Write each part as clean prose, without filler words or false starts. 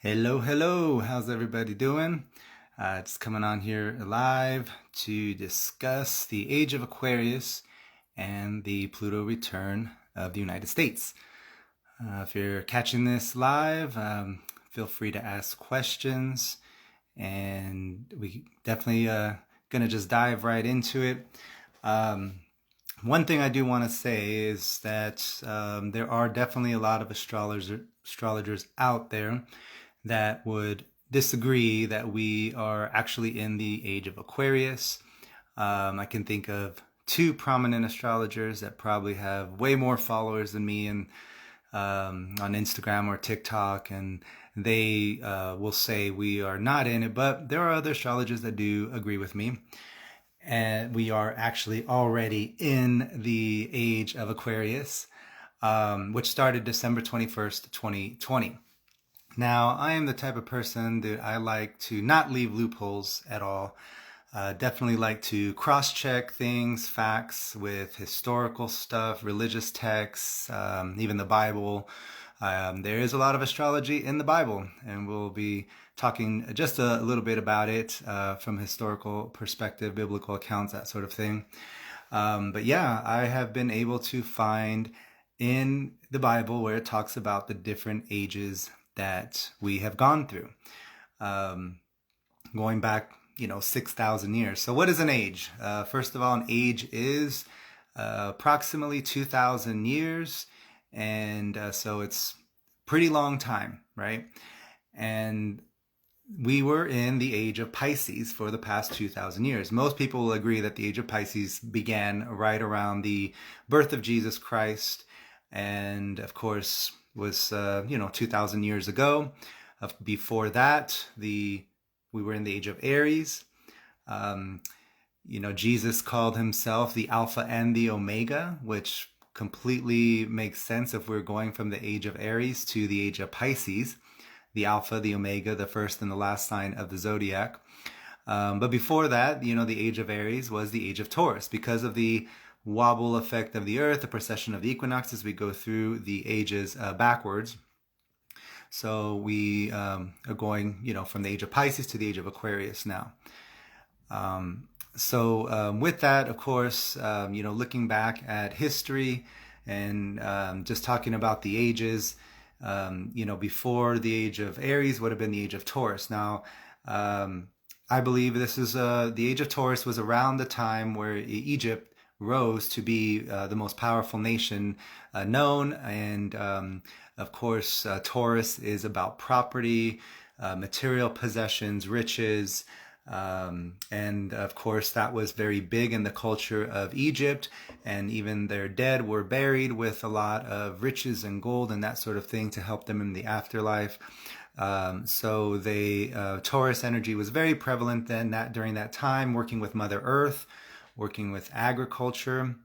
Hello, hello. How's everybody doing? Just coming on here live to discuss the age of Aquarius and the Pluto return of the United States. If you're catching this live, feel free to ask questions, and we definitely gonna just dive right into it. One thing I do want to say is that there are definitely a lot of astrologers out there that would disagree that we are actually in the age of Aquarius. I can think of two prominent astrologers that probably have way more followers than me and on Instagram or TikTok, and they will say we are not in it, but there are other astrologers that do agree with me. And we are actually already in the age of Aquarius, which started December 21st, 2020. Now, I am the type of person that I like to not leave loopholes at all. Definitely like to cross-check things, facts with historical stuff, religious texts, even the Bible. There is a lot of astrology in the Bible, and we'll be talking just a little bit about it from historical perspective, biblical accounts, that sort of thing. But yeah, I have been able to find in the Bible where it talks about the different ages that we have gone through, going back, 6,000 years. So what is an age? First of all, an age is approximately 2,000 years. And so it's pretty long time, right? And we were in the age of Pisces for the past 2,000 years. Most people will agree that the age of Pisces began right around the birth of Jesus Christ, and of course was 2,000 years ago. Before that, we were in the age of Aries. Jesus called himself the Alpha and the Omega, which completely makes sense if we're going from the age of Aries to the age of Pisces. The Alpha, the Omega, the first and the last sign of the zodiac. But before that, the age of Aries was the age of Taurus. Because of the wobble effect of the Earth, the precession of the equinoxes, we go through the ages backwards. So we are going, from the age of Pisces to the age of Aquarius now. So with that, of course, looking back at history and just talking about the ages, before the age of Aries would have been the age of Taurus. Now, I believe this is the age of Taurus was around the time where Egypt rose to be the most powerful nation known. And of course, Taurus is about property, material possessions, riches. And of course, that was very big in the culture of Egypt, and even their dead were buried with a lot of riches and gold and that sort of thing to help them in the afterlife. So Taurus energy was very prevalent during that time, working with Mother Earth, working with agriculture.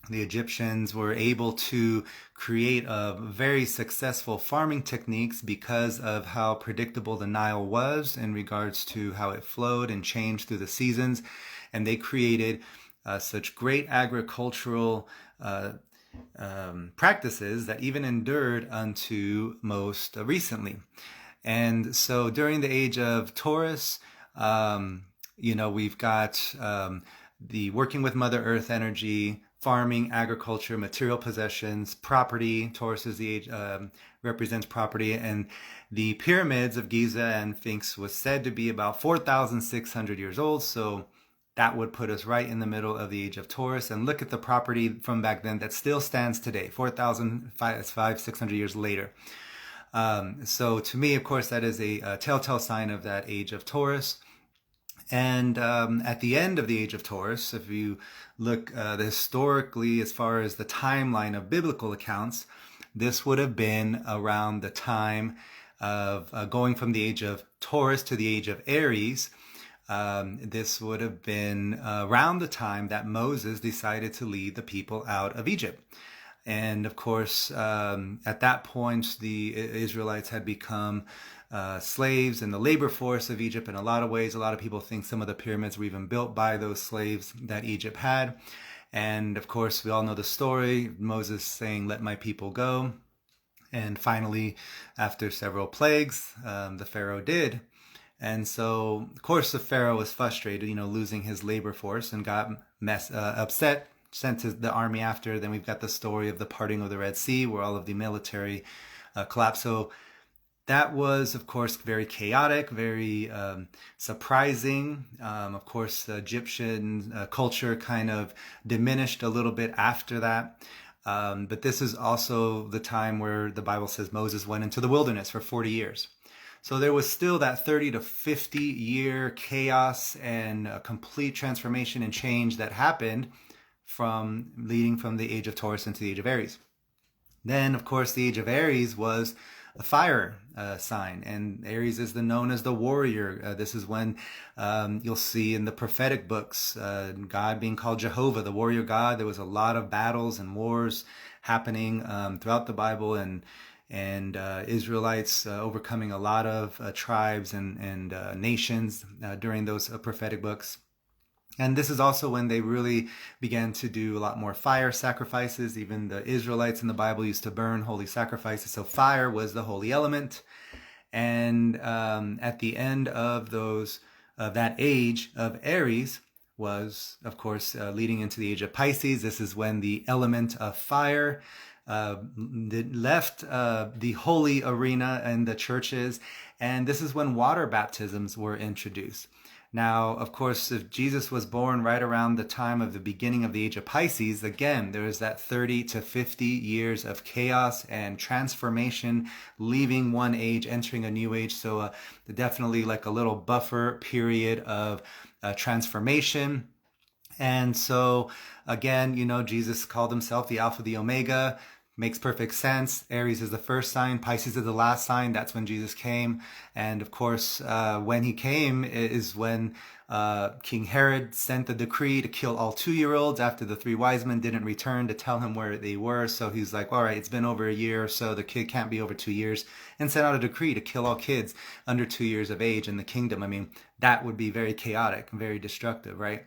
The Egyptians were able to create very successful farming techniques because of how predictable the Nile was in regards to how it flowed and changed through the seasons. And they created such great agricultural practices that even endured unto most recently. And so during the age of Taurus, we've got the working with Mother Earth energy, farming, agriculture, material possessions, property. Taurus is the age, represents property, and the pyramids of Giza and Sphinx was said to be about 4,600 years old. So that would put us right in the middle of the age of Taurus. And look at the property from back then that still stands today, 600 years later. So to me, of course, that is a telltale sign of that age of Taurus. And at the end of the age of Taurus, if you look historically as far as the timeline of biblical accounts, this would have been around the time of going from the age of Taurus to the age of Aries. This would have been around the time that Moses decided to lead the people out of Egypt. And of course, at that point, the Israelites had become slaves in the labor force of Egypt in a lot of ways. A lot of people think some of the pyramids were even built by those slaves that Egypt had. And of course, we all know the story, Moses saying, "Let my people go." And finally, after several plagues, the Pharaoh did. And so, of course, the Pharaoh was frustrated, losing his labor force, and got upset, sent the army after. Then we've got the story of the parting of the Red Sea, where all of the military collapsed. So that was, of course, very chaotic, very surprising. Of course, the Egyptian culture kind of diminished a little bit after that. But this is also the time where the Bible says Moses went into the wilderness for 40 years. So there was still that 30 to 50 year chaos and complete transformation and change that happened from leading from the age of Taurus into the age of Aries. Then, of course, the age of Aries was a fire sign, and Aries is known as the warrior. This is when you'll see in the prophetic books God being called Jehovah, the warrior God. There was a lot of battles and wars happening throughout the Bible, and Israelites overcoming a lot of tribes and nations during those prophetic books. And this is also when they really began to do a lot more fire sacrifices. Even the Israelites in the Bible used to burn holy sacrifices. So fire was the holy element. And at the end of that age of Aries was, of course, leading into the age of Pisces. This is when the element of fire left the holy arena and the churches. And this is when water baptisms were introduced. Now, of course, if Jesus was born right around the time of the beginning of the age of Pisces, again, there is that 30 to 50 years of chaos and transformation, leaving one age, entering a new age. So definitely like a little buffer period of transformation. And so, again, Jesus called himself the Alpha, the Omega. Makes perfect sense. Aries is the first sign. Pisces is the last sign. That's when Jesus came. And of course, when he came is when King Herod sent the decree to kill all 2-year-olds after the 3 wise men didn't return to tell him where they were. So he's like, all right, it's been over a year or so. The kid can't be over 2 years, and sent out a decree to kill all kids under 2 years of age in the kingdom. I mean, that would be very chaotic and very destructive, right?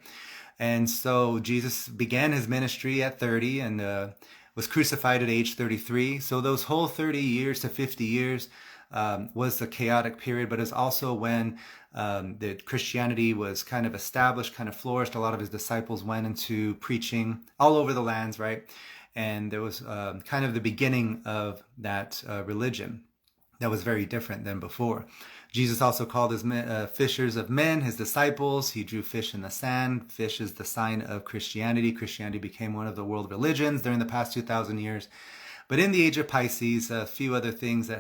And so Jesus began his ministry at 30 and was crucified at age 33. So those whole 30 years to 50 years was the chaotic period, but it's also when the Christianity was kind of established, kind of flourished. A lot of his disciples went into preaching all over the lands, right? And there was kind of the beginning of that religion that was very different than before. Jesus also called his fishers of men, his disciples. He drew fish in the sand. Fish is the sign of Christianity. Christianity became one of the world religions during the past 2,000 years. But in the age of Pisces, a few other things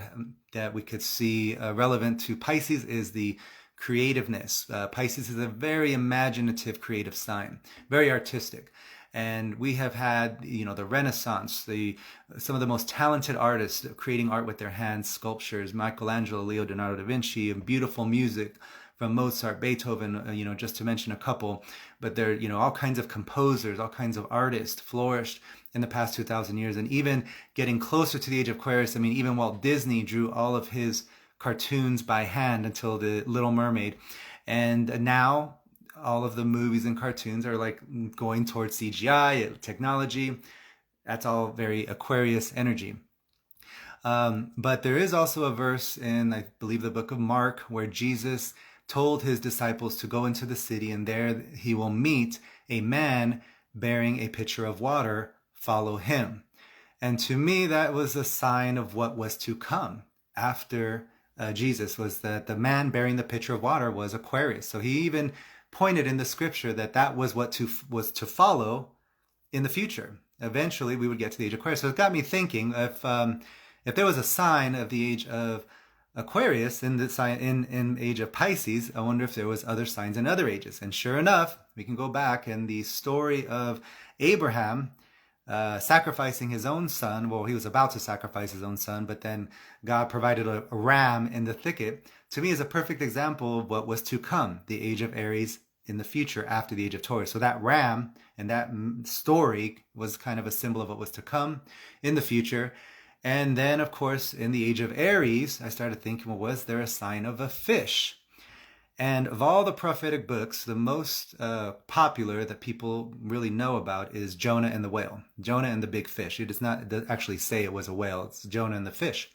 that we could see relevant to Pisces is the creativeness. Pisces is a very imaginative, creative sign, very artistic. And we have had, the Renaissance, some of the most talented artists creating art with their hands, sculptures, Michelangelo, Leonardo da Vinci, and beautiful music from Mozart, Beethoven, just to mention a couple. But there, all kinds of composers, all kinds of artists flourished in the past 2,000 years. And even getting closer to the age of Aquarius, I mean, even Walt Disney drew all of his cartoons by hand until The Little Mermaid. And now all of the movies and cartoons are like going towards CGI, technology. That's all very Aquarius energy. But there is also a verse in, I believe, the book of Mark, where Jesus told his disciples to go into the city, and there he will meet a man bearing a pitcher of water. Follow him. And to me, that was a sign of what was to come after Jesus, was that the man bearing the pitcher of water was Aquarius. So he even pointed in the scripture that was what was to follow in the future. Eventually, we would get to the age of Aquarius. So it got me thinking, if there was a sign of the age of Aquarius in the age of Pisces, I wonder if there was other signs in other ages. And sure enough, we can go back, and the story of Abraham sacrificing his own son. Well, he was about to sacrifice his own son, but then God provided a ram in the thicket. To me, is a perfect example of what was to come, the age of Aries in the future after the age of Taurus. So that ram and that story was kind of a symbol of what was to come in the future. And then, of course, in the age of Aries, I started thinking, well, was there a sign of a fish? And of all the prophetic books, the most popular that people really know about is Jonah and the whale, Jonah and the big fish. It does not actually say it was a whale, it's Jonah and the fish.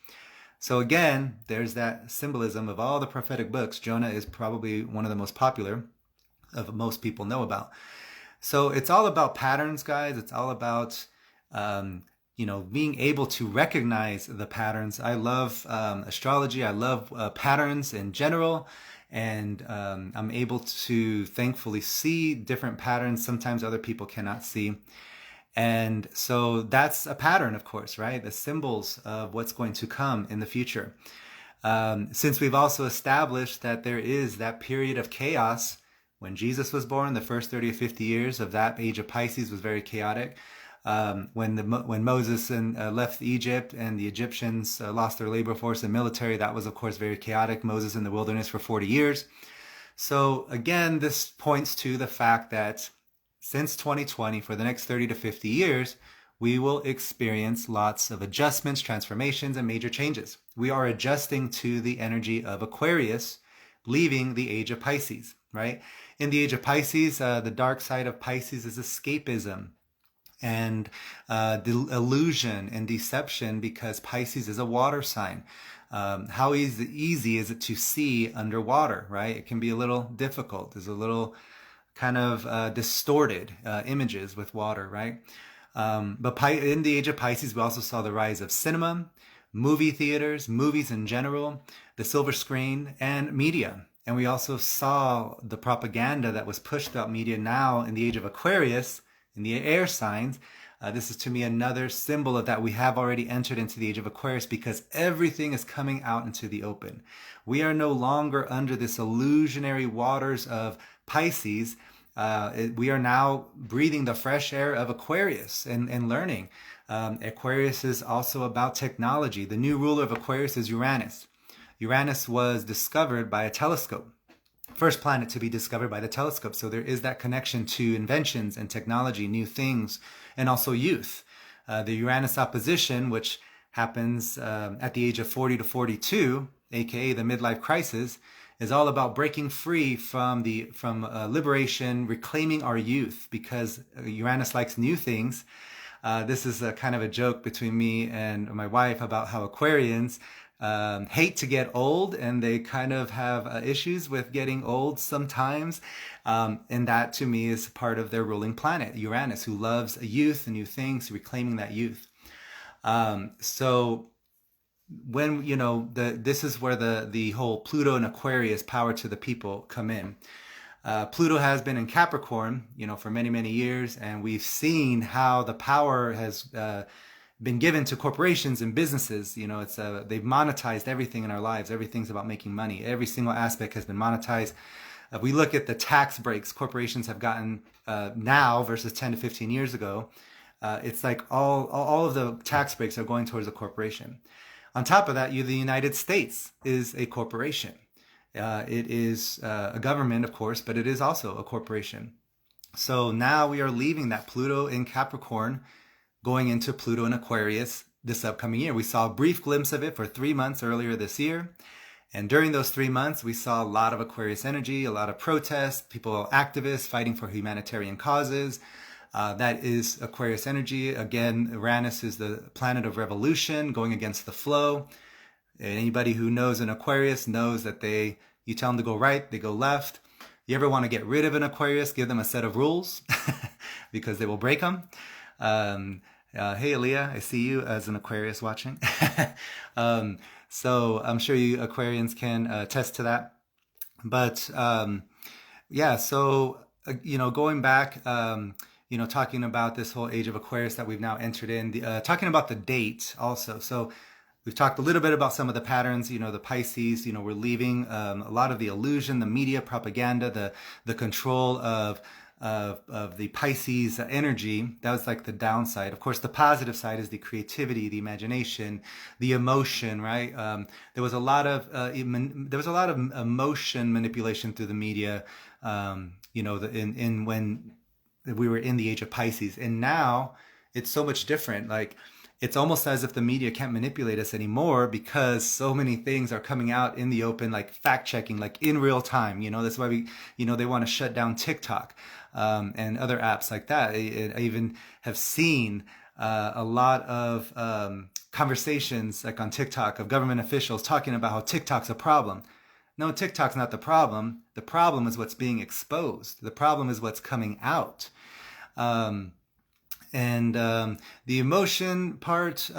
So again, there's that symbolism of all the prophetic books. Jonah is probably one of the most popular of most people know about. So it's all about patterns, guys. It's all about being able to recognize the patterns. I love astrology. I love patterns in general. And I'm able to thankfully see different patterns sometimes other people cannot see. And so that's a pattern, of course, right? The symbols of what's going to come in the future. Since we've also established that there is that period of chaos when Jesus was born, the first 30 or 50 years of that age of Pisces was very chaotic. When Moses left Egypt and the Egyptians lost their labor force and military, that was, of course, very chaotic. Moses in the wilderness for 40 years. So again, this points to the fact that since 2020, for the next 30 to 50 years, we will experience lots of adjustments, transformations, and major changes. We are adjusting to the energy of Aquarius, leaving the age of Pisces, right? In the age of Pisces, the dark side of Pisces is escapism and illusion and deception, because Pisces is a water sign. How easy is it to see underwater, right? It can be a little difficult. There's a little kind of distorted images with water, right? But in the age of Pisces, we also saw the rise of cinema, movie theaters, movies in general, the silver screen, and media. And we also saw the propaganda that was pushed throughout media. Now, in the age of Aquarius, in the air signs, this is to me another symbol of that we have already entered into the age of Aquarius, because everything is coming out into the open. We are no longer under this illusionary waters of Pisces. We are now breathing the fresh air of Aquarius and learning. Aquarius is also about technology. The new ruler of Aquarius is Uranus. Uranus was discovered by a telescope. First planet to be discovered by the telescope. So there is that connection to inventions and technology, new things, and also youth. The Uranus opposition, which happens at the age of 40 to 42, aka the midlife crisis, is all about breaking free from liberation, reclaiming our youth, because Uranus likes new things. This is a kind of a joke between me and my wife about how Aquarians hate to get old, and they kind of have issues with getting old sometimes. And that to me is part of their ruling planet, Uranus, who loves youth and new things, reclaiming that youth. So when, this is where the whole Pluto and Aquarius power to the people come in. Pluto has been in Capricorn, for many, many years, and we've seen how the power has been given to corporations and businesses. They've monetized everything in our lives. Everything's about making money. Every single aspect has been monetized. If we look at the tax breaks corporations have gotten now versus 10 to 15 years ago, it's like all of the tax breaks are going towards a corporation. On top of that, the United States is a corporation. It is a government, of course, but it is also a corporation. So now we are leaving that Pluto in Capricorn, going into Pluto in Aquarius this upcoming year. We saw a brief glimpse of it for 3 months earlier this year. And during those 3 months, we saw a lot of Aquarius energy, a lot of protests, people, activists fighting for humanitarian causes. That is Aquarius energy. Again, Uranus is the planet of revolution, going against the flow. Anybody who knows an Aquarius knows that you tell them to go right, they go left. You ever want to get rid of an Aquarius, give them a set of rules because they will break them. Hey, Aaliyah, I see you as an Aquarius watching. So I'm sure you Aquarians can attest to that. But so, going back, talking about this whole age of Aquarius that we've now entered in, talking about the date also. So we've talked a little bit about some of the patterns, the Pisces, we're leaving a lot of the illusion, the media propaganda, the control of the Pisces energy. That was like the downside. Of course, the positive side is the creativity, the imagination, the emotion, right? There was a lot of emotion manipulation through the media, when we were in the age of Pisces. And now it's so much different. Like it's almost as if the media can't manipulate us anymore because so many things are coming out in the open, like fact checking, like in real time. That's why they want to shut down TikTok and other apps like that. I even have seen a lot of conversations like on TikTok of government officials talking about how TikTok's a problem. No, TikTok's not the problem. The problem is what's being exposed. The problem is what's coming out. And the emotion part,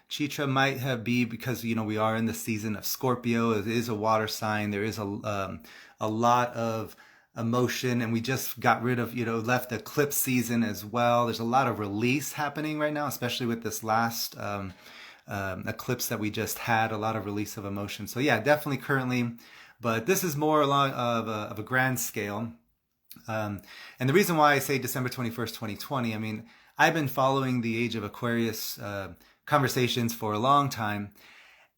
Chitra might have be because we are in the season of Scorpio. It is a water sign. There is a lot of emotion, and we just got rid of left eclipse season as well. There's a lot of release happening right now, especially with this last eclipse that we just had. A lot of release of emotion. So yeah, definitely currently, but this is more along of a grand scale. And the reason why I say December 21st, 2020, I mean, I've been following the Age of Aquarius conversations for a long time.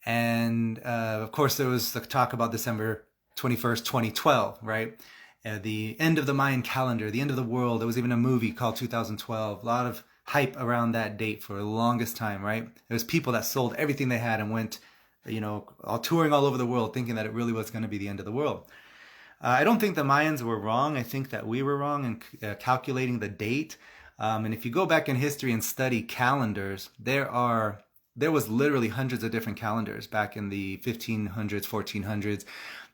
And of course, there was the talk about December 21st, 2012, right? The end of the Mayan calendar, the end of the world. There was even a movie called 2012. A lot of hype around that date for the longest time, right? There was people that sold everything they had and went, all touring all over the world thinking that it really was going to be the end of the world. I don't think the Mayans were wrong. I think that we were wrong in calculating the date. And if you go back in history and study calendars, there was literally hundreds of different calendars back in the 1500s, 1400s.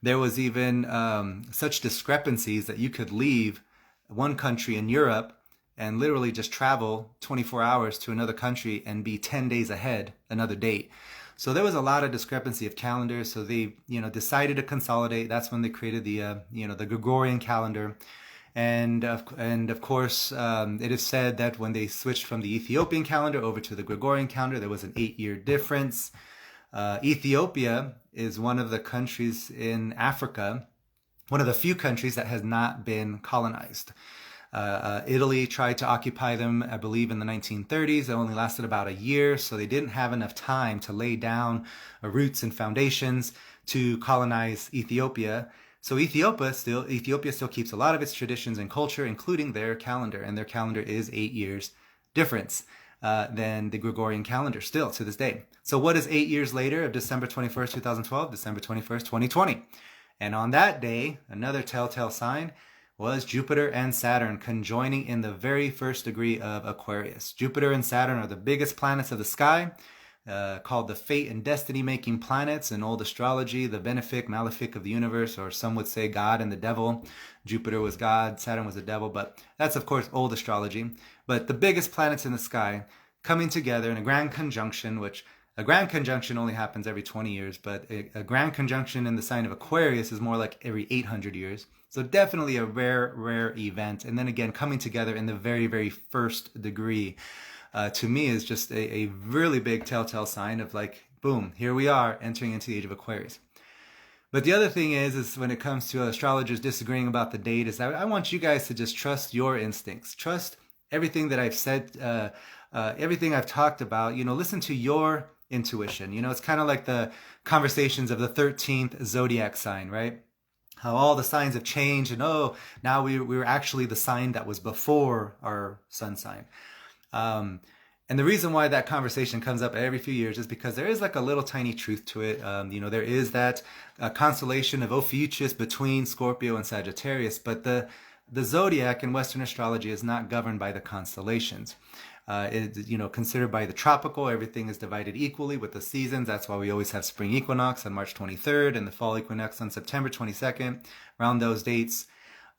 There was even such discrepancies that you could leave one country in Europe and literally just travel 24 hours to another country and be 10 days ahead, another date. So there was a lot of discrepancy of calendars. So they, decided to consolidate. That's when they created the Gregorian calendar. And of course, it is said that when they switched from the Ethiopian calendar over to the Gregorian calendar, there was an 8-year difference. Ethiopia is one of the countries in Africa, one of the few countries that has not been colonized. Italy tried to occupy them, I believe, in the 1930s. It only lasted about a year, so they didn't have enough time to lay down roots and foundations to colonize Ethiopia. So Ethiopia still keeps a lot of its traditions and culture, including their calendar, and their calendar is 8 years difference than the Gregorian calendar still to this day. So what is 8 years later of December 21st, 2012? December 21st, 2020. And on that day, another telltale sign was Jupiter and Saturn conjoining in the very first degree of Aquarius. Jupiter and Saturn are the biggest planets of the sky, called the fate and destiny making planets in old astrology, the benefic, malefic of the universe, or some would say God and the devil. Jupiter was God, Saturn was the devil, but that's of course old astrology. But the biggest planets in the sky coming together in a grand conjunction, which a grand conjunction only happens every 20 years, but a grand conjunction in the sign of Aquarius is more like every 800 years. So definitely a rare event. And then again, coming together in the very, very first degree, to me is just a really big telltale sign of like, boom, here we are entering into the age of Aquarius. But the other thing is when it comes to astrologers disagreeing about the date, is I want you guys to just trust your instincts. Trust everything that I've said, everything I've talked about, listen to your intuition. It's kind of like the conversations of the 13th zodiac sign, right? How all the signs have changed, and now we're actually the sign that was before our sun sign. And the reason why that conversation comes up every few years is because there is like a little tiny truth to it. There is that constellation of Ophiuchus between Scorpio and Sagittarius, but the zodiac in Western astrology is not governed by the constellations. It's considered by the tropical. Everything is divided equally with the seasons. That's why we always have spring equinox on March 23rd and the fall equinox on September 22nd, around those dates.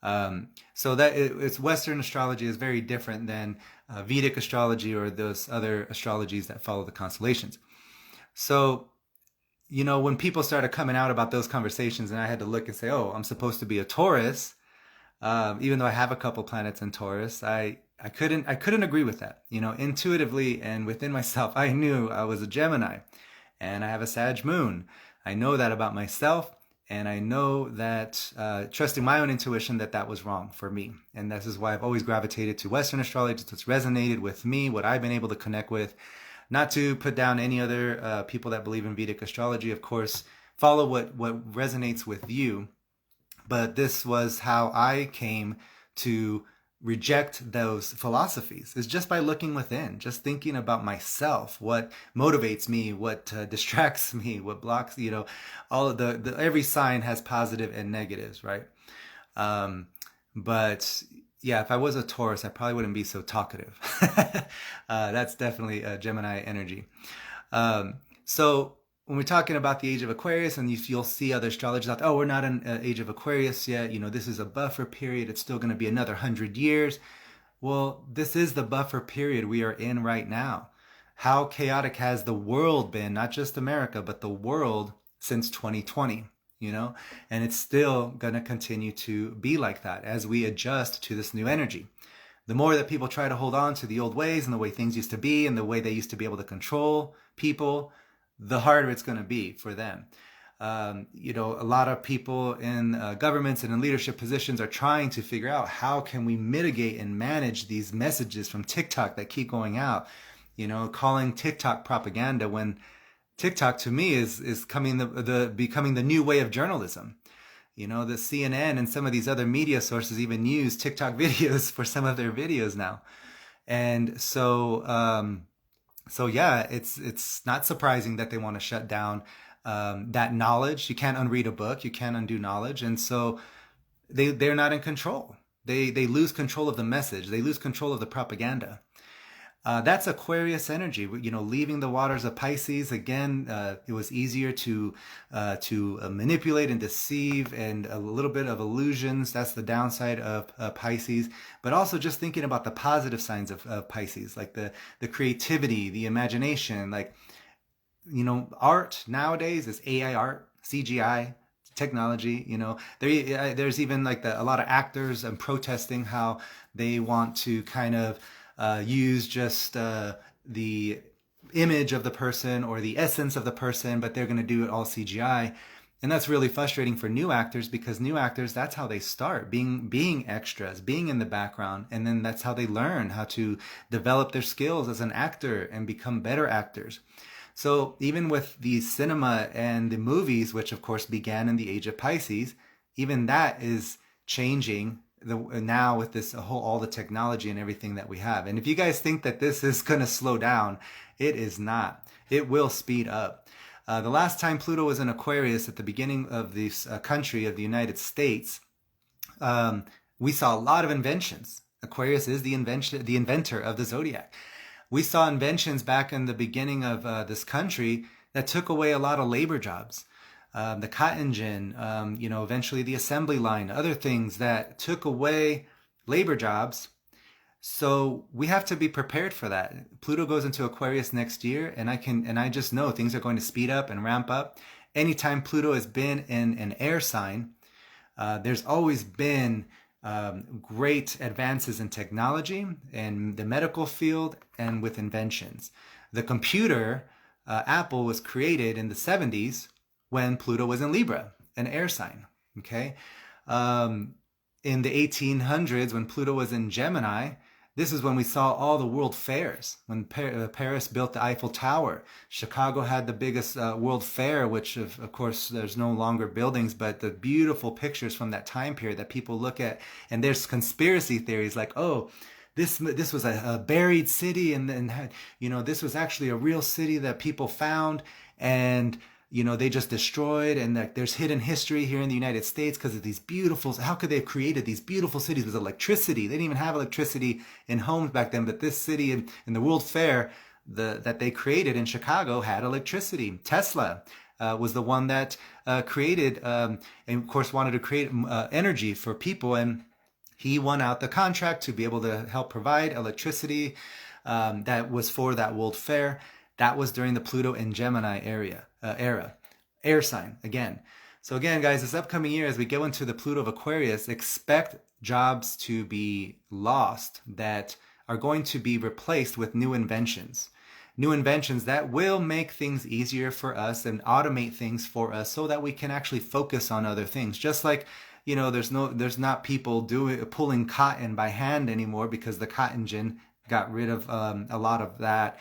So that it's Western astrology is very different than Vedic astrology or those other astrologies that follow the constellations. So, when people started coming out about those conversations, and I had to look and say, I'm supposed to be a Taurus, even though I have a couple planets in Taurus, I couldn't agree with that. Intuitively and within myself, I knew I was a Gemini, and I have a Sag moon. I know that about myself. And I know that trusting my own intuition that was wrong for me. And this is why I've always gravitated to Western astrology. It's resonated with me, what I've been able to connect with. Not to put down any other people that believe in Vedic astrology. Of course, follow what resonates with you. But this was how I came to reject those philosophies is just by looking within, just thinking about myself, what motivates me, what distracts me, what blocks, all of the every sign has positive and negatives, right? But yeah, if I was a Taurus, I probably wouldn't be so talkative. That's definitely a Gemini energy. So when we're talking about the age of Aquarius, and you'll see other astrologers out there, oh, we're not in age of Aquarius yet. This is a buffer period. It's still going to be another 100 years. Well, this is the buffer period we are in right now. How chaotic has the world been, not just America, but the world since 2020, and it's still going to continue to be like that as we adjust to this new energy. The more that people try to hold on to the old ways and the way things used to be and the way they used to be able to control people, the harder it's going to be for them. A lot of people in governments and in leadership positions are trying to figure out how can we mitigate and manage these messages from TikTok that keep going out, calling TikTok propaganda when TikTok to me is becoming the new way of journalism. The CNN and some of these other media sources even use TikTok videos for some of their videos now. And so yeah, it's not surprising that they want to shut down that knowledge. You can't unread a book, you can't undo knowledge, and so they're not in control. They lose control of the message. They lose control of the propaganda. That's Aquarius energy. Leaving the waters of Pisces again. It was easier to manipulate and deceive, and a little bit of illusions. That's the downside of Pisces. But also just thinking about the positive signs of Pisces, like the creativity, the imagination. Like art nowadays is AI art, CGI. Technology, there's even like a lot of actors protesting how they want to kind of use just the image of the person or the essence of the person, but they're going to do it all CGI. And that's really frustrating for new actors, because new actors, that's how they start, being extras, being in the background. And then that's how they learn how to develop their skills as an actor and become better actors. So even with the cinema and the movies, which of course began in the age of Pisces, even that is changing now with this all the technology and everything that we have. And if you guys think that this is going to slow down, it is not. It will speed up. The last time Pluto was in Aquarius at the beginning of this country of the United States, we saw a lot of inventions. Aquarius is the inventor of the zodiac. We saw inventions back in the beginning of this country that took away a lot of labor jobs. The cotton gin, eventually the assembly line, other things that took away labor jobs. So we have to be prepared for that. Pluto goes into Aquarius next year, and I just know things are going to speed up and ramp up. Anytime Pluto has been in an air sign, there's always been great advances in technology and the medical field and with inventions. The computer, Apple, was created in the 70s when Pluto was in Libra, an air sign. Okay, in the 1800s, when Pluto was in Gemini, this is when we saw all the world fairs. When Paris built the Eiffel Tower, Chicago had the biggest world fair, which of course there's no longer buildings, but the beautiful pictures from that time period that people look at, and there's conspiracy theories like, oh, this was a buried city, and this was actually a real city that people found, and they just destroyed, and there's hidden history here in the United States because of these beautiful, how could they have created these beautiful cities with electricity? They didn't even have electricity in homes back then, but this city in the World Fair that they created in Chicago had electricity. Tesla was the one that created, and of course wanted to create energy for people, and he won out the contract to be able to help provide electricity that was for that World Fair. That was during the Pluto and Gemini era, air sign again. So again, guys, this upcoming year, as we go into the Pluto of Aquarius, expect jobs to be lost that are going to be replaced with new inventions. New inventions that will make things easier for us and automate things for us so that we can actually focus on other things. Just like, there's not people pulling cotton by hand anymore because the cotton gin got rid of a lot of that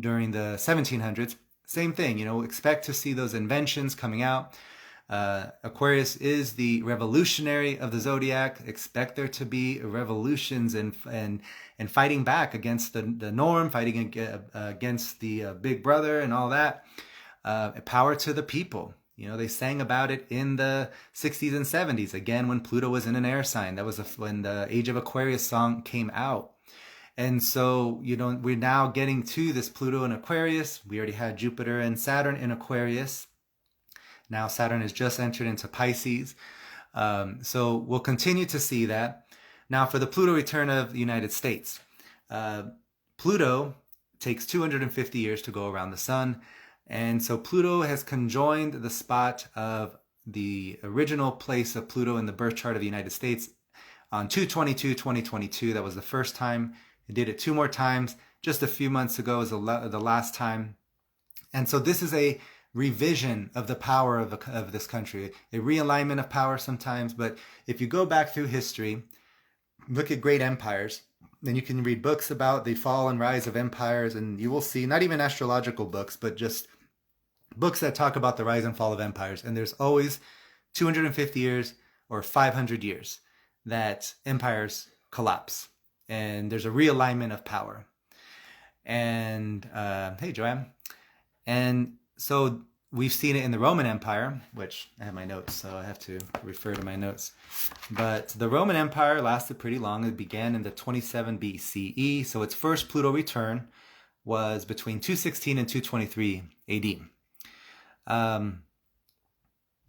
during the 1700s. Same thing, expect to see those inventions coming out. Aquarius is the revolutionary of the zodiac. Expect there to be revolutions and fighting back against the norm, fighting against the big brother and all that. Power to the people. You know, they sang about it in the 60s and 70s, again, when Pluto was in an air sign. That was when the Age of Aquarius song came out. And so, you know, we're now getting to this Pluto in Aquarius. We already had Jupiter and Saturn in Aquarius. Now Saturn has just entered into Pisces. So we'll continue to see that. Now for the Pluto return of the United States. Pluto takes 250 years to go around the sun. And so Pluto has conjoined the spot of the original place of Pluto in the birth chart of the United States on 2/22/2022. That was the first time. It did it 2 more times. Just a few months ago was the last time. And so this is a revision of the power of this country, a realignment of power sometimes. But if you go back through history, look at great empires, then you can read books about the fall and rise of empires, and you will see, not even astrological books, but just books that talk about the rise and fall of empires. And there's always 250 years or 500 years that empires collapse, and there's a realignment of power. And hey, Joanne. And so we've seen it in the Roman Empire, which I have my notes, so I have to refer to my notes. But the Roman Empire lasted pretty long. It began in the 27 BCE. So its first Pluto return was between 216 and 223 AD.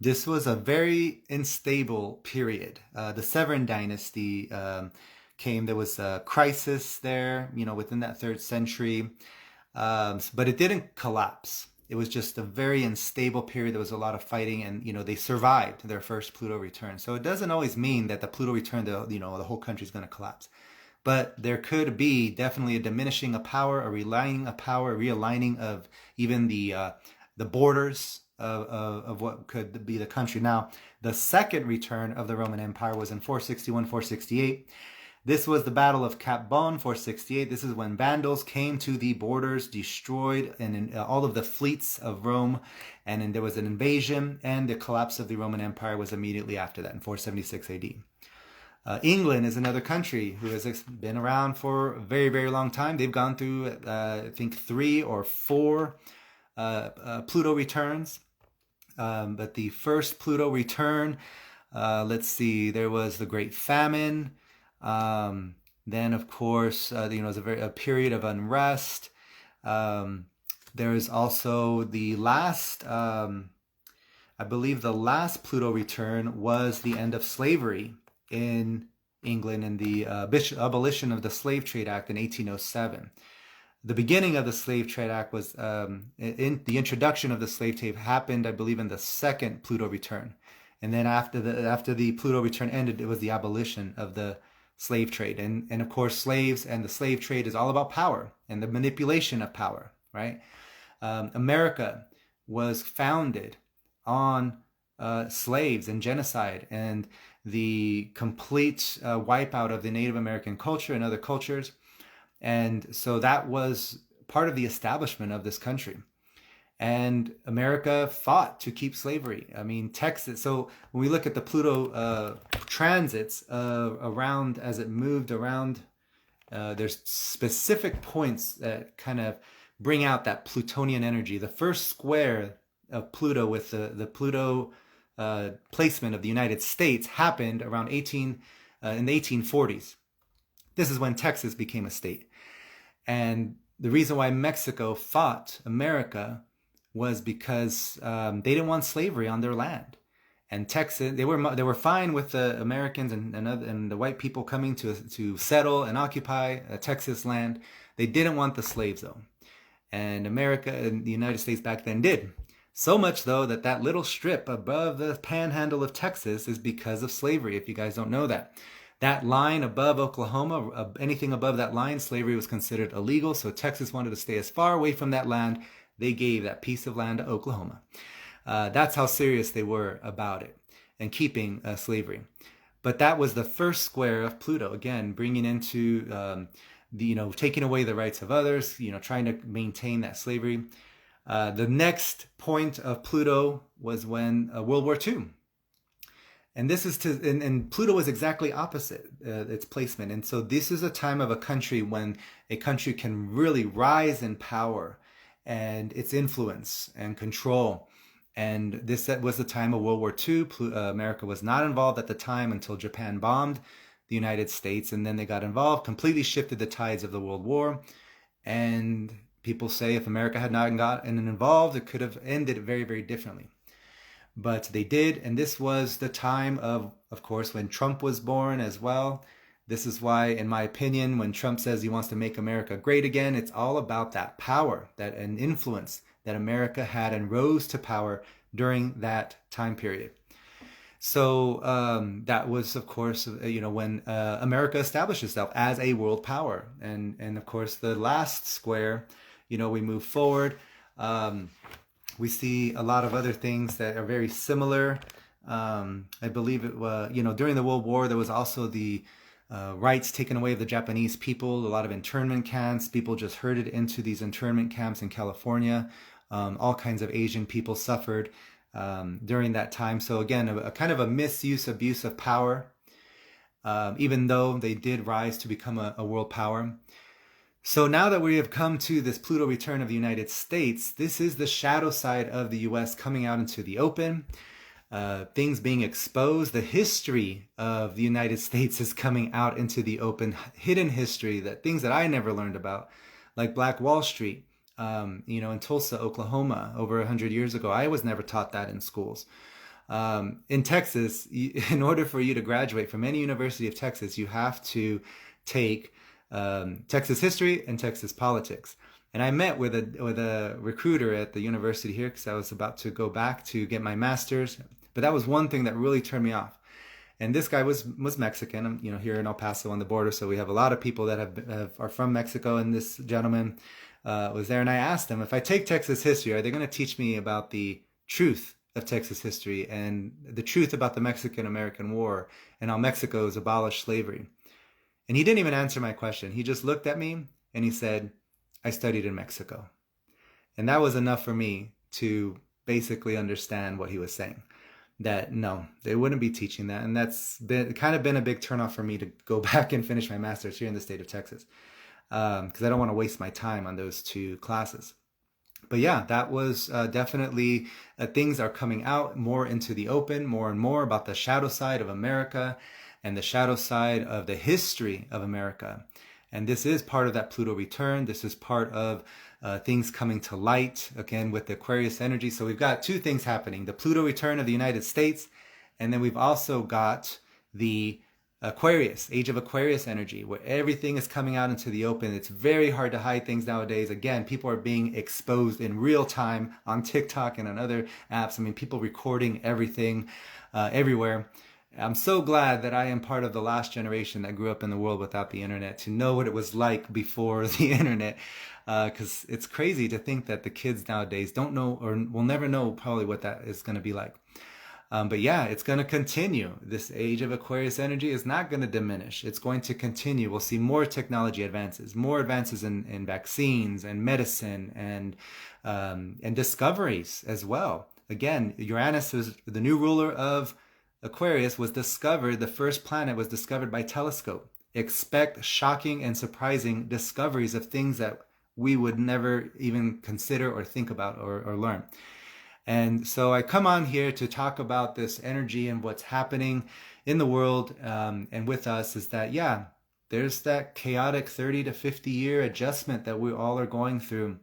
This was a very unstable period. The Severan dynasty came. There was a crisis there, you know, within that 3rd century. But it didn't collapse. It was just a very unstable period. There was a lot of fighting, and, you know, they survived their first Pluto return. So it doesn't always mean that the Pluto return, you know, the whole country is going to collapse. But there could be definitely a diminishing of power, a realigning of power, a realigning of even the borders of what could be the country. Now, the second return of the Roman Empire was in 461, 468. This was the Battle of Cap Bon, 468. This is when Vandals came to the borders, destroyed all of the fleets of Rome, and then there was an invasion, and the collapse of the Roman Empire was immediately after that in 476 AD. England is another country who has been around for a very, very long time. They've gone through, I think, 3 or 4 Pluto returns. But the first Pluto return, let's see, there was the Great Famine. Then, of course, you know, it was a period of unrest. There is also the last, I believe the last Pluto return was the end of slavery in England and the abolition of the Slave Trade Act in 1807. The beginning of the Slave Trade Act was, the introduction of the slave trade happened, I believe, in the second Pluto return. And then after the Pluto return ended, it was the abolition of the slave trade. And of course, slaves and the slave trade is all about power and the manipulation of power, right? America was founded on slaves and genocide and the complete wipeout of the Native American culture and other cultures. And so that was part of the establishment of this country. And America fought to keep slavery. I mean, Texas. So when we look at the Pluto transits around, as it moved around, there's specific points that kind of bring out that Plutonian energy. The first square of Pluto with the Pluto placement of the United States happened around in the 1840s. This is when Texas became a state. And the reason why Mexico fought America was because they didn't want slavery on their land. And Texas, they were fine with the Americans and the white people coming to settle and occupy Texas land. They didn't want the slaves, though. And America and the United States back then did. So much, though, that little strip above the panhandle of Texas is because of slavery, if you guys don't know that. That line above Oklahoma, anything above that line, slavery was considered illegal. So Texas wanted to stay as far away from that land. They gave that piece of land to Oklahoma. That's how serious they were about it and keeping slavery. But that was the first square of Pluto, again, bringing into, taking away the rights of others, trying to maintain that slavery. The next point of Pluto was when World War II. And this is and Pluto was exactly opposite its placement. And so this is a time of a country when a country can really rise in power and its influence and control. And this was the time of World War II. America was not involved at the time until Japan bombed the United States, and then they got involved, completely shifted the tides of the World War. And people say if America had not gotten involved, it could have ended very, very differently. But they did, and this was the time of course, when Trump was born as well. This is why, in my opinion, when Trump says he wants to make America great again, it's all about that power, that an influence that America had and rose to power during that time period. So that was, of course, when America established itself as a world power. And of course, the last square, we move forward. We see a lot of other things that are very similar. I believe it was, during the World War, there was also the rights taken away of the Japanese people, a lot of internment camps. People just herded into these internment camps in California. All kinds of Asian people suffered during that time. So again, a kind of a misuse, abuse of power, even though they did rise to become a world power. So now that we have come to this Pluto return of the United States, this is the shadow side of the U.S. coming out into the open, things being exposed. The history of the United States is coming out into the open, hidden history, that things that I never learned about, like Black Wall Street, in Tulsa, Oklahoma, over 100 years ago. I was never taught that in schools. In Texas, in order for you to graduate from any University of Texas, you have to take Texas history and Texas politics. And I met with a recruiter at the university here because I was about to go back to get my master's. But that was one thing that really turned me off. And this guy was Mexican, here in El Paso on the border. So we have a lot of people that are from Mexico. And this gentleman was there. And I asked him, if I take Texas history, are they going to teach me about the truth of Texas history and the truth about the Mexican-American War and how Mexico's abolished slavery? And he didn't even answer my question. He just looked at me and he said, I studied in Mexico. And that was enough for me to basically understand what he was saying. That no, they wouldn't be teaching that. And that's kind of been a big turnoff for me to go back and finish my master's here in the state of Texas. Because I don't want to waste my time on those two classes. But yeah, that was definitely things are coming out more into the open, more and more about the shadow side of America and the shadow side of the history of America. And this is part of that Pluto return. This is part of things coming to light, again, with the Aquarius energy. So we've got two things happening: the Pluto return of the United States, and then we've also got the Aquarius, age of Aquarius energy, where everything is coming out into the open. It's very hard to hide things nowadays. Again, people are being exposed in real time on TikTok and on other apps. I mean, people recording everything everywhere. I'm so glad that I am part of the last generation that grew up in the world without the internet, to know what it was like before the internet. Because it's crazy to think that the kids nowadays don't know, or will never know probably what that is going to be like. But yeah, it's going to continue. This age of Aquarius energy is not going to diminish. It's going to continue. We'll see more technology advances, more advances in vaccines and medicine and discoveries as well. Again, Uranus is the new ruler of Aquarius, was discovered, the first planet was discovered by telescope. Expect shocking and surprising discoveries of things that we would never even consider or think about or learn. And so I come on here to talk about this energy and what's happening in the world and with us is that, yeah, there's that chaotic 30 to 50 year adjustment that we all are going through.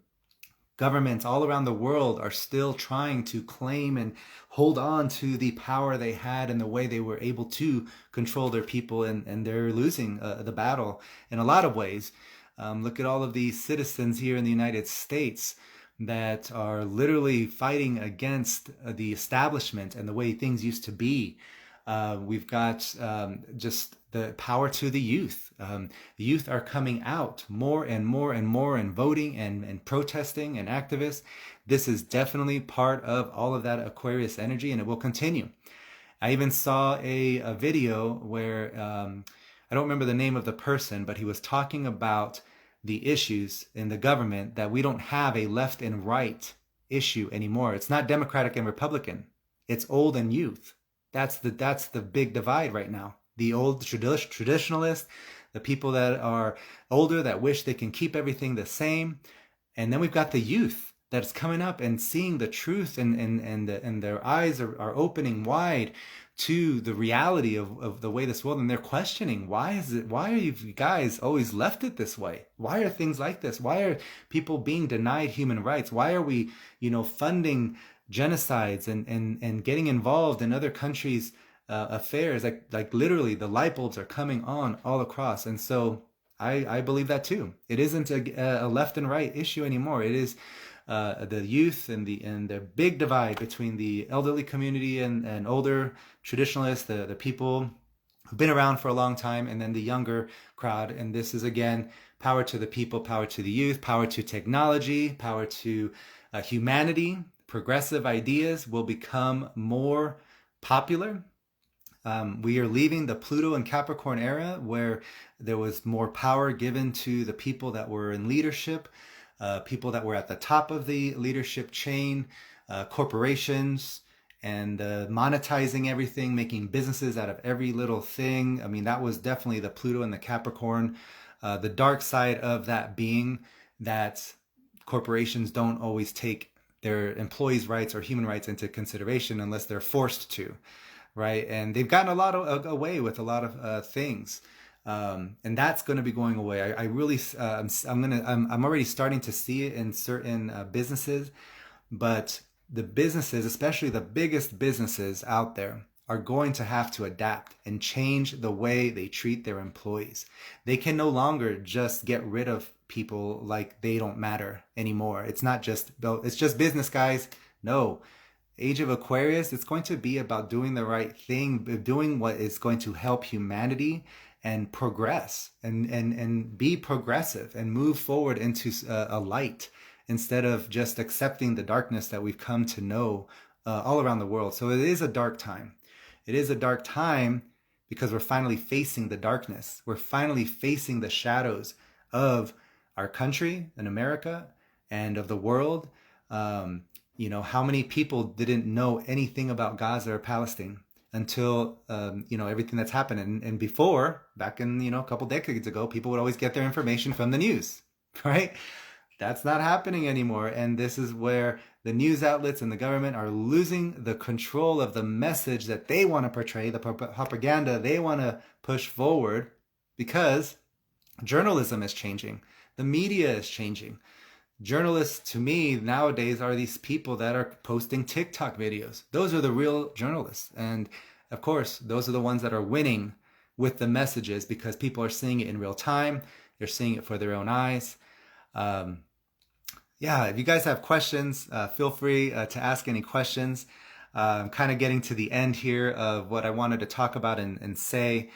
Governments all around the world are still trying to claim and hold on to the power they had and the way they were able to control their people, and they're losing the battle in a lot of ways. Look at all of these citizens here in the United States that are literally fighting against the establishment and the way things used to be. We've got just the power to the youth. The youth are coming out more and more and more and voting and protesting and activists. This is definitely part of all of that Aquarius energy, and it will continue. I even saw a video where, I don't remember the name of the person, but he was talking about the issues in the government, that we don't have a left and right issue anymore. It's not Democratic and Republican. It's old and youth. That's the big divide right now. The old traditionalists, the people that are older that wish they can keep everything the same, and then we've got the youth that's coming up and seeing the truth, and their eyes are opening wide to the reality of the way this world, and they're questioning, why are you guys always left it this way? Why are things like this? Why are people being denied human rights? Why are we, funding genocides and getting involved in other countries' affairs? Like literally the light bulbs are coming on all across. And so I believe that too. It isn't a left and right issue anymore. It is the youth and the big divide between the elderly community and older traditionalists, the people who've been around for a long time, and then the younger crowd. And this is, again, power to the people, power to the youth, power to technology, power to humanity. Progressive ideas will become more popular. We are leaving the Pluto and Capricorn era, where there was more power given to the people that were in leadership, people that were at the top of the leadership chain, corporations, and monetizing everything, making businesses out of every little thing. I mean, that was definitely the Pluto and the Capricorn. The dark side of that being that corporations don't always take their employees' rights or human rights into consideration unless they're forced to, right? And they've gotten a lot away with a lot of things. And that's going to be going away. I really, I'm already starting to see it in certain businesses, but the businesses, especially the biggest businesses out there, are going to have to adapt and change the way they treat their employees. They can no longer just get rid of people like they don't matter anymore. It's just business, guys. No. Age of Aquarius, it's going to be about doing the right thing, doing what is going to help humanity and progress and be progressive and move forward into a light, instead of just accepting the darkness that we've come to know all around the world. So it is a dark time. It is a dark time because we're finally facing the darkness. We're finally facing the shadows of our country and America and of the world. How many people didn't know anything about Gaza or Palestine until, everything that's happened. And before, back in, a couple decades ago, people would always get their information from the news, right? That's not happening anymore. And this is where the news outlets and the government are losing the control of the message that they want to portray, the propaganda they want to push forward, because journalism is changing. The media is changing. Journalists, to me, nowadays are these people that are posting TikTok videos. Those are the real journalists. And of course, those are the ones that are winning with the messages, because people are seeing it in real time. They're seeing it for their own eyes. If you guys have questions, feel free to ask any questions. I'm kind of getting to the end here of what I wanted to talk about and say.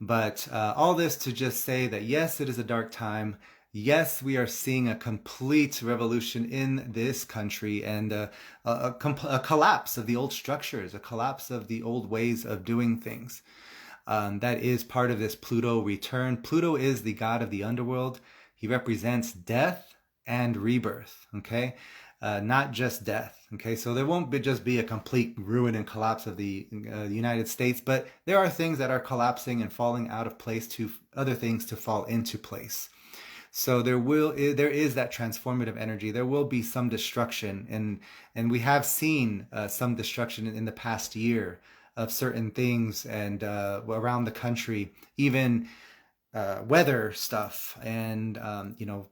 But all this to just say that, yes, it is a dark time. Yes, we are seeing a complete revolution in this country, and a collapse of the old structures, a collapse of the old ways of doing things. That is part of this Pluto return. Pluto is the god of the underworld. He represents death and rebirth, okay? Not just death, okay? So there won't just be a complete ruin and collapse of the United States, but there are things that are collapsing and falling out of place to other things to fall into place. So there is that transformative energy. There will be some destruction, and we have seen some destruction in the past year of certain things and around the country, even weather stuff and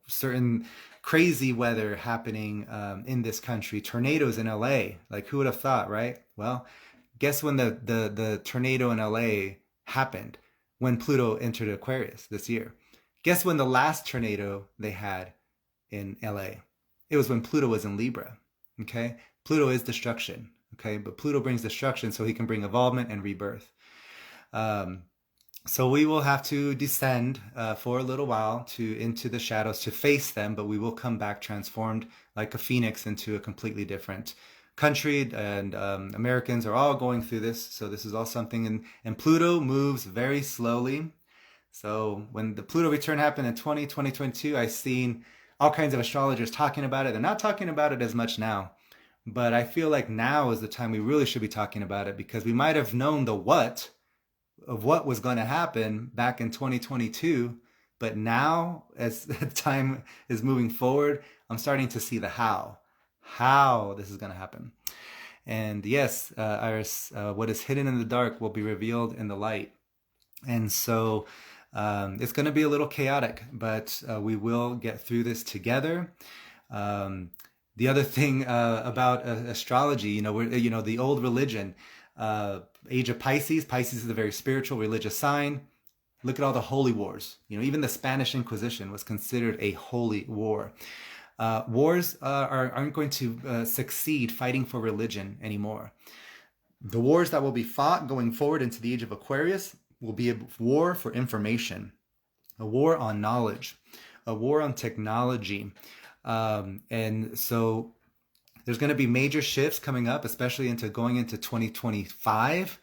certain crazy weather happening in this country. Tornadoes in LA, like who would have thought, right? Well, guess when the tornado in LA happened? When Pluto entered Aquarius this year. Guess when the last tornado they had in LA? It was when Pluto was in Libra, okay? Pluto is destruction, okay? But Pluto brings destruction so he can bring evolvement and rebirth. So we will have to descend for a little while into the shadows to face them, but we will come back transformed like a phoenix into a completely different country. And Americans are all going through this. So this is all something, and Pluto moves very slowly. So when the Pluto return happened in 2022, I've seen all kinds of astrologers talking about it. They're not talking about it as much now. but I feel like now is the time we really should be talking about it, because we might have known the what of what was going to happen back in 2022, but now as time is moving forward, I'm starting to see the how this is going to happen. And yes, Iris, what is hidden in the dark will be revealed in the light. And so it's going to be a little chaotic, but we will get through this together. The other thing about astrology, the old religion, age of Pisces. Pisces is a very spiritual, religious sign. Look at all the holy wars. Even the Spanish Inquisition was considered a holy war. Wars aren't going to succeed fighting for religion anymore. The wars that will be fought going forward into the age of Aquarius will be a war for information, a war on knowledge, a war on technology. And so there's going to be major shifts coming up, especially going into 2025,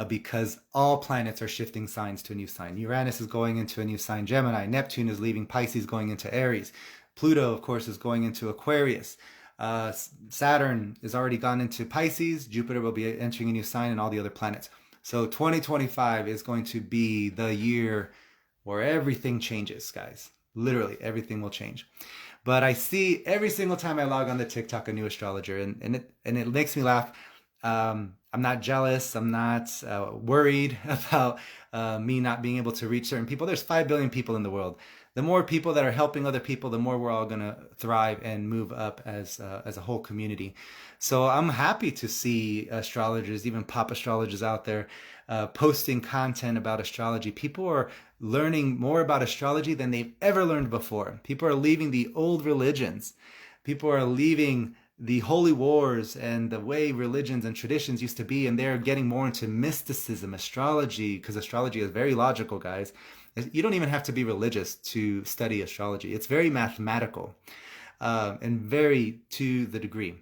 because all planets are shifting signs to a new sign. Uranus is going into a new sign, Gemini. Neptune is leaving Pisces, going into Aries. Pluto, of course, is going into Aquarius. Saturn is already gone into Pisces. Jupiter will be entering a new sign, and all the other planets. So 2025 is going to be the year where everything changes, guys. Literally, everything will change. But I see every single time I log on to TikTok a new astrologer, and it makes me laugh. I'm not jealous. I'm not worried about me not being able to reach certain people. There's 5 billion people in the world. The more people that are helping other people, the more we're all going to thrive and move up as a whole community. So I'm happy to see astrologers, even pop astrologers out there, posting content about astrology. People are learning more about astrology than they've ever learned before. People are leaving the old religions. People are leaving the holy wars and the way religions and traditions used to be, and they're getting more into mysticism, astrology, because astrology is very logical, guys. You don't even have to be religious to study astrology. It's very mathematical and very to the degree.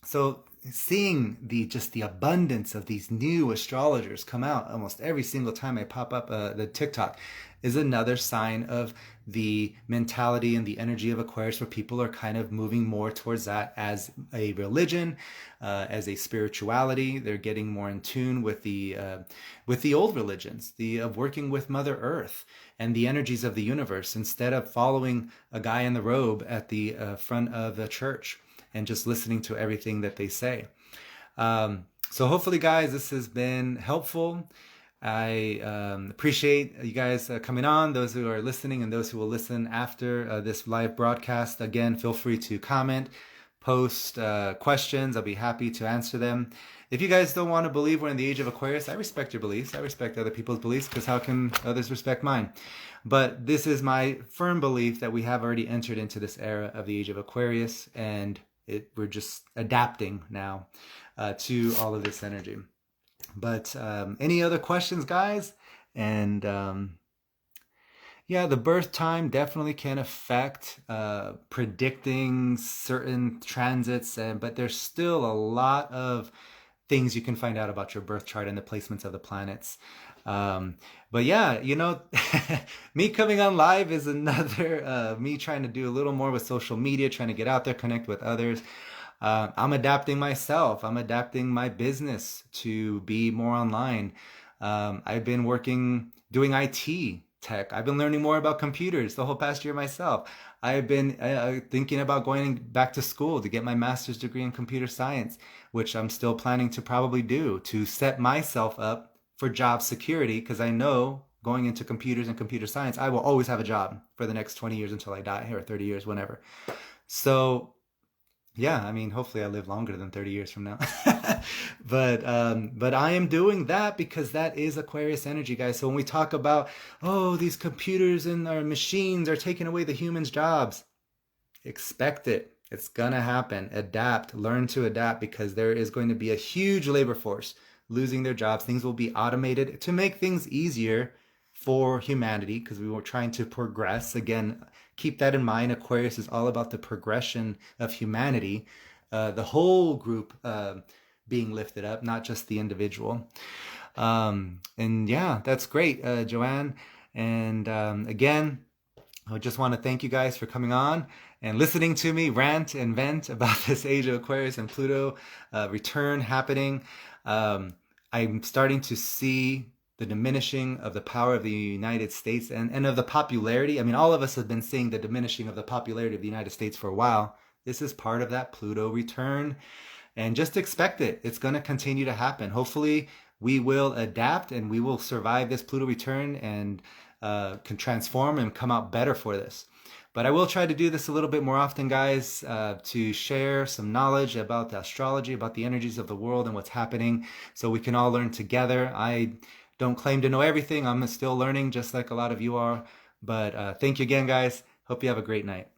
So seeing the abundance of these new astrologers come out almost every single time I pop up the TikTok is another sign of the mentality and the energy of Aquarius, where people are kind of moving more towards that as a religion, as a spirituality. They're getting more in tune with the old religions, of working with Mother Earth and the energies of the universe, instead of following a guy in the robe at the front of the church and just listening to everything that they say. So hopefully, guys, this has been helpful. I appreciate you guys coming on, those who are listening and those who will listen after this live broadcast. Again, feel free to comment, post questions. I'll be happy to answer them. If you guys don't want to believe we're in the age of Aquarius, I respect your beliefs. I respect other people's beliefs, because how can others respect mine? But this is my firm belief that we have already entered into this era of the age of Aquarius, and we're just adapting now to all of this energy. But any other questions, guys? And yeah, the birth time definitely can affect predicting certain transits, but there's still a lot of things you can find out about your birth chart and the placements of the planets. But yeah, me coming on live is another me trying to do a little more with social media, trying to get out there, connect with others. I'm adapting myself. I'm adapting my business to be more online. I've been doing IT tech. I've been learning more about computers the whole past year myself. I've been thinking about going back to school to get my master's degree in computer science, which I'm still planning to probably do, to set myself up for job security, because I know going into computers and computer science, I will always have a job for the next 20 years until I die, or 30 years, whenever. So yeah, I mean, hopefully I live longer than 30 years from now. But I am doing that because that is Aquarius energy, guys. So when we talk about, oh, these computers and our machines are taking away the humans' jobs, expect it. It's gonna happen. Adapt, learn to adapt, because there is going to be a huge labor force losing their jobs. Things will be automated to make things easier for humanity, because we were trying to progress. Again, keep that in mind. Aquarius is all about the progression of humanity, the whole group being lifted up, not just the individual. And yeah, that's great, Joanne. And again, I just want to thank you guys for coming on and listening to me rant and vent about this age of Aquarius and Pluto return happening. I'm starting to see the diminishing of the power of the United States and of the popularity. I mean, all of us have been seeing the diminishing of the popularity of the United States for a while. This is part of that Pluto return. And just expect it. It's going to continue to happen. Hopefully, we will adapt and we will survive this Pluto return and can transform and come out better for this. But I will try to do this a little bit more often, guys, to share some knowledge about the astrology, about the energies of the world and what's happening, so we can all learn together. I don't claim to know everything. I'm still learning, just like a lot of you are. But thank you again, guys. Hope you have a great night.